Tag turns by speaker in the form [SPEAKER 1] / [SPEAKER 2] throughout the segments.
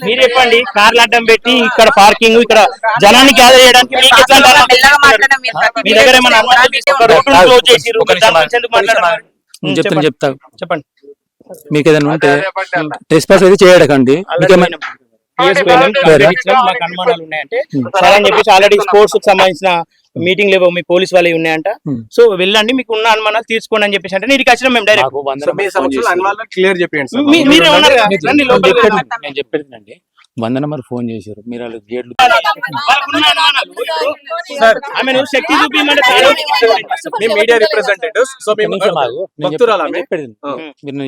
[SPEAKER 1] మీరు చెప్పండి. కార్లు అడ్డం పెట్టి ఇక్కడ పార్కింగ్, ఇక్కడ జనాన్ని గ్యాదర్ చేయడానికి మీకు ఎట్లా మీ దగ్గర ఏమైనా అనుమతులు తీసుకుంటారు? రోడ్డు క్లోజ్ చేసిర్రు, దాని గురించి ఎందుకు మాట్లాడారు?
[SPEAKER 2] చెప్తా
[SPEAKER 1] చెప్పండి.
[SPEAKER 2] మీకు ఏదైనా ఉంటే ట్రెస్పాస్ అయితే చేయడకండి.
[SPEAKER 1] మాకు అనుమానాలు ఉన్నాయంటే సరే అని చెప్పేసి ఆల్రెడీ స్పోర్ట్స్ కి సంబంధించిన మీటింగ్ లేవో మీ పోలీస్ వాళ్ళవి ఉన్నాయంట. సో వెళ్ళండి, మీకు ఉన్న అనుమానాలు తీర్చుకోండి అని చెప్పేసి అంటే నీకు వచ్చిన మేము డైరెక్ట్
[SPEAKER 3] క్లియర్ చెప్పండి.
[SPEAKER 2] నేను చెప్పేది వంద నెంబర్ ఫోన్ చేశారు, మీరు వాళ్ళు గేట్లు
[SPEAKER 1] శక్తి చూపించమంటే
[SPEAKER 3] మీడియా రిప్రజెంటేటివ్స్. సో
[SPEAKER 2] మీరు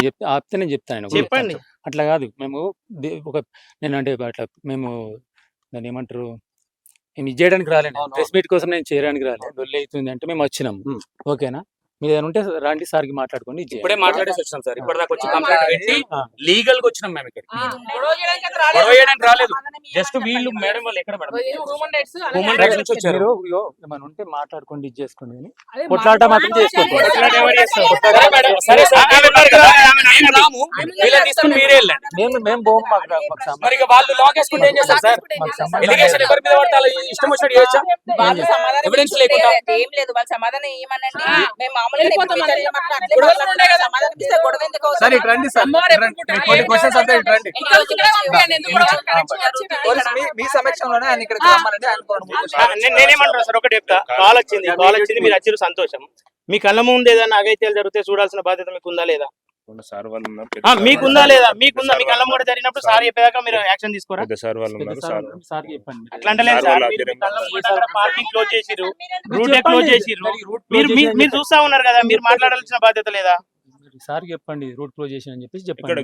[SPEAKER 2] చెప్తే ఆపితే నేను చెప్తాను.
[SPEAKER 1] చెప్పండి.
[SPEAKER 2] అట్లా కాదు, మేము ఒక నేను అంటే అట్లా మేము దాన్ని ఏమంటారు, మేము ఇది చేయడానికి రాలేదు, ప్రెస్ మీట్ కోసం నేను చేయడానికి రాలేదు. డొల్లి అవుతుంది అంటే మేము వచ్చినాము. ఓకేనా, మీరు ఏదైనా ఉంటే రండి, సార్కి మాట్లాడుకోండి.
[SPEAKER 4] ఇప్పుడే మాట్లాడేసి వచ్చినాం సార్. ఇప్పటిదాకా వచ్చి కంప్లైంట్ పెట్టి లీగల్ గా వచ్చినాం మేము. ఇక్కడ గొడవ చేయడానికి రాలేదు. జస్ట్ వీళ్ళు మేడం వాళ్ళు ఎక్కడ మేడం హ్యూమన్ రైట్స్ నుంచి వచ్చారు.
[SPEAKER 2] ఏమైనా ఉంటే మాట్లాడుకోండి, ఇది చేసుకోండి, కొట్లాట మాత్రం చేసుకోండి.
[SPEAKER 4] మీరే వెళ్ళండి.
[SPEAKER 2] మేము పోము.
[SPEAKER 4] మరి వాళ్ళు లాక్ వేసుకుంటే ఏం చేస్తారు సార్? ఎలిగేషన్ ఎవరి మీద పడతారు? ఇష్టం వచ్చినట్టు చేయొచ్చా? ఎవిడెన్స్ లేకుండా
[SPEAKER 5] ఏం లేదు. వాళ్ళు సమాధానం ఏమనండి, మేము మామూలుగా
[SPEAKER 3] సార్ ఇటు రండి సార్, కొన్ని క్వశ్చన్స్ అంతా ఇటు రండి. మీ సమక్షంలోనే ఆయన ఇక్కడికి రమ్మనండి.
[SPEAKER 1] నేనేమంటాను సార్, ఒకటి చెప్తా. కాల్ వచ్చింది మీరు వచ్చారు, సంతోషం. మీ కళ్ళ ముందు ఏదైనా అగైత్యాలు జరిగితే చూడాల్సిన బాధ్యత మీకు ఉందా లేదా? మీకుందా లేదా? మీకుందా? మీ కళ్ళ ముందు జరిగినప్పుడు సార్ చెప్పేదాకా మీరు యాక్షన్ తీసుకోరా? అట్లా అంటే లేదు సార్. పార్కింగ్ క్లోజ్ చేసిర్రు, రూట్ క్లోజ్ చేసిర్రు, మీరు చూస్తా ఉన్నారు కదా, మీరు మాట్లాడాల్సిన బాధ్యత లేదా?
[SPEAKER 2] సార్ చెప్పండి, రూట్ క్లోజ్ చేసి అని చెప్పేసి చెప్పండి.